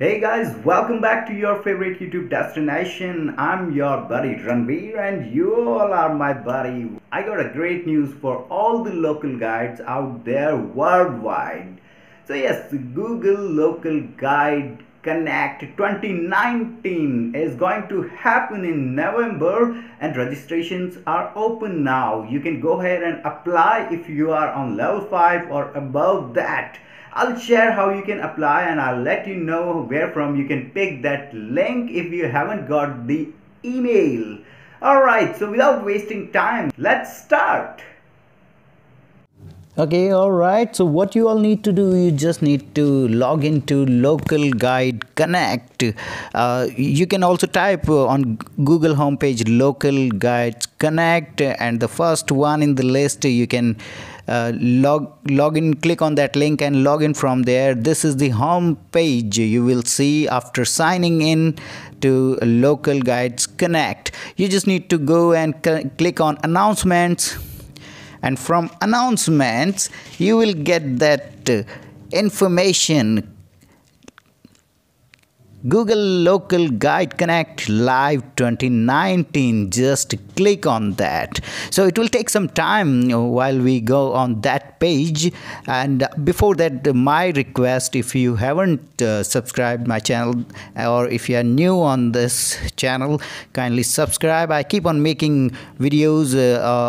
Hey guys, welcome back to your favorite YouTube destination. I'm your buddy Ranveer and you all are my buddy. I got a great news for all the local guides out there worldwide. So yes, Google Local Guide Connect 2019 is going to happen in November and registrations are open now. You can go ahead and apply if you are on level 5 or above that. I'll share how you can apply and I'll let you know where from you can pick that link if you haven't got the email. Alright, so without wasting time, let's start. Okay, all right. So what you all need to do, you just need to log into Local Guide Connect. You can also type on Google homepage Local Guides Connect, and the first one in the list you can log in, click on that link and log in from there. This is the home page you will see after signing in to Local Guides Connect. You just need to go and click on announcements, and from announcements you will get that information, Google Local Guide Connect Live 2019. Just click on that. So it will take some time while we go on that page, and before that, my request, if you haven't subscribed my channel or if you are new on this channel, kindly subscribe. I keep on making videos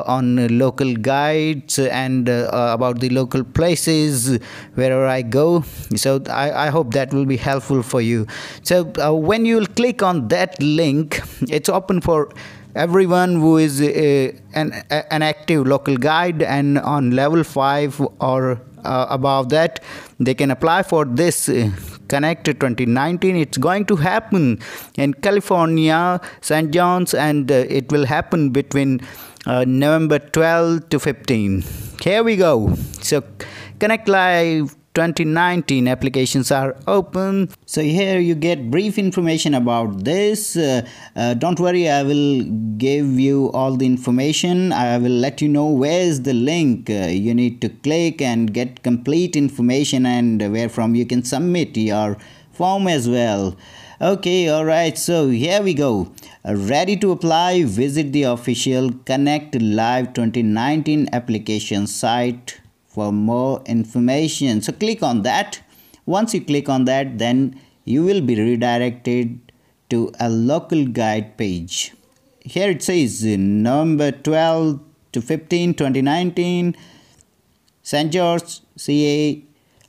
on local guides and about the local places wherever I go, so I hope that will be helpful for you. So when you will click on that link, it's open for everyone who is an active local guide and on level 5 or above that. They can apply for this Connect 2019. It's going to happen in California, St. John's, and it will happen between November 12 to 15. Here we go. So Connect Live 2019 applications are open. So here you get brief information about this. Don't worry, I will give you all the information. I will let you know where is the link you need to click and get complete information, and where from you can submit your form as well. Okay, alright, so here we go. Ready to apply? Visit the official Connect Live 2019 application site for more information. So click on that. Once you click on that, then you will be redirected to a local guide page. Here it says November 12 to 15 2019, St. George, CA,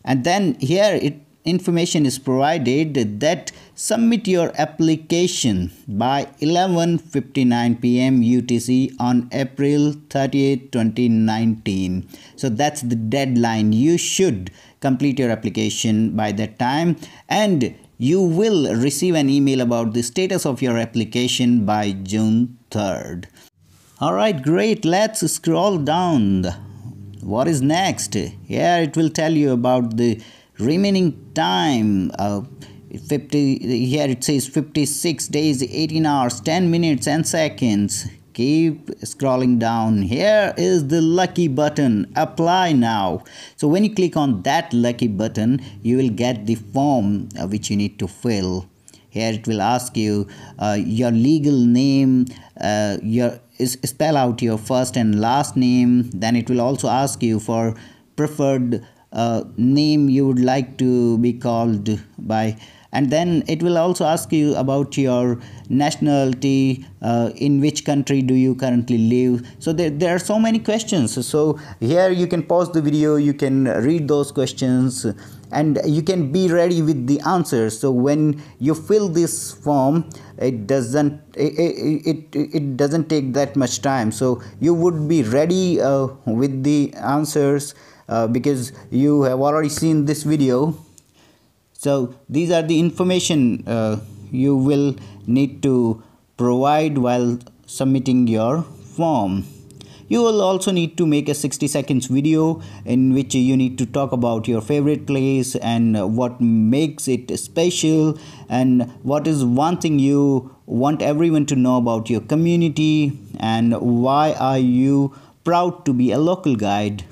and then here information is provided that submit your application by 11:59 p.m. UTC on April 30th, 2019. So that's the deadline. You should complete your application by that time, and you will receive an email about the status of your application by June 3rd. Alright, great. Let's scroll down. What is next? Here it will tell you about the remaining time. 50 here it says 56 days, 18 hours, 10 minutes and seconds. Keep scrolling down. Here is the lucky button, apply now. So when you click on that lucky button, you will get the form which you need to fill. Here it will ask you your legal name, spell out your first and last name. Then it will also ask you for preferred name you would like to be called by, and then it will also ask you about your nationality, in which country do you currently live. So there are so many questions. So here you can pause the video, you can read those questions, and you can be ready with the answers. So when you fill this form, it doesn't take that much time, so you would be ready with the answers because you have already seen this video. So these are the information you will need to provide while submitting your form. You will also need to make a 60 seconds video in which you need to talk about your favorite place and what makes it special, and what is one thing you want everyone to know about your community, and why are you proud to be a local guide.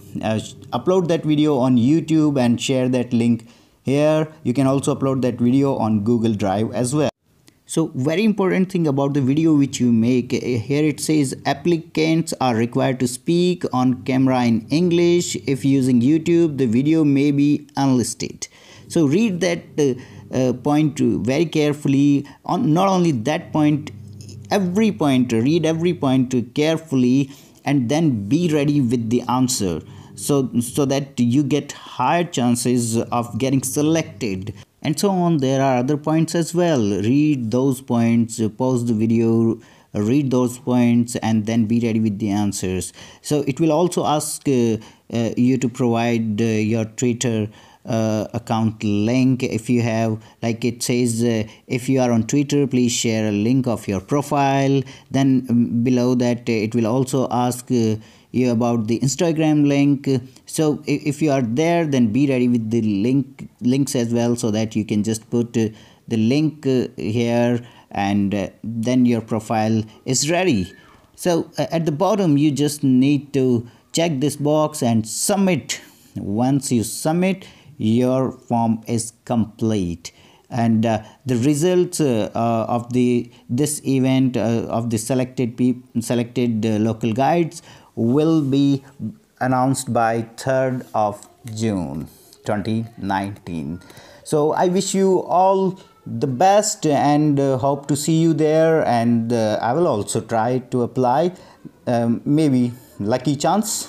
Upload that video on YouTube and share that link here. You can also upload that video on Google Drive as well. So very important thing about the video which you make, here it says applicants are required to speak on camera in English. If using YouTube, the video may be unlisted. So read that point very carefully. On not only that point, every point, read every point carefully, and then be ready with the answer, so that you get higher chances of getting selected, and so on. There are other points as well. Read those points, pause the video, read those points, and then be ready with the answers. So it will also ask you to provide your Twitter account link if you have. Like it says, if you are on Twitter, please share a link of your profile. Then below that it will also ask you about the Instagram link. So if you are there, then be ready with the links as well, so that you can just put the link here, and then your profile is ready. So at the bottom you just need to check this box and submit. Once you submit, your form is complete, and the results of this event of the selected local guides will be announced by 3rd of June 2019. So I wish you all the best, and hope to see you there, and I will also try to apply, maybe lucky chance.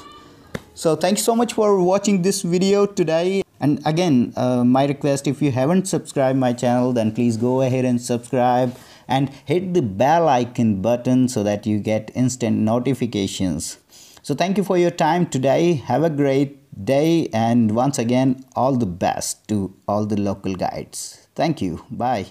So thank you so much for watching this video today. And again, my request, if you haven't subscribed my channel, then please go ahead and subscribe and hit the bell icon button so that you get instant notifications. So thank you for your time today. Have a great day, and once again, all the best to all the local guides. Thank you. Bye.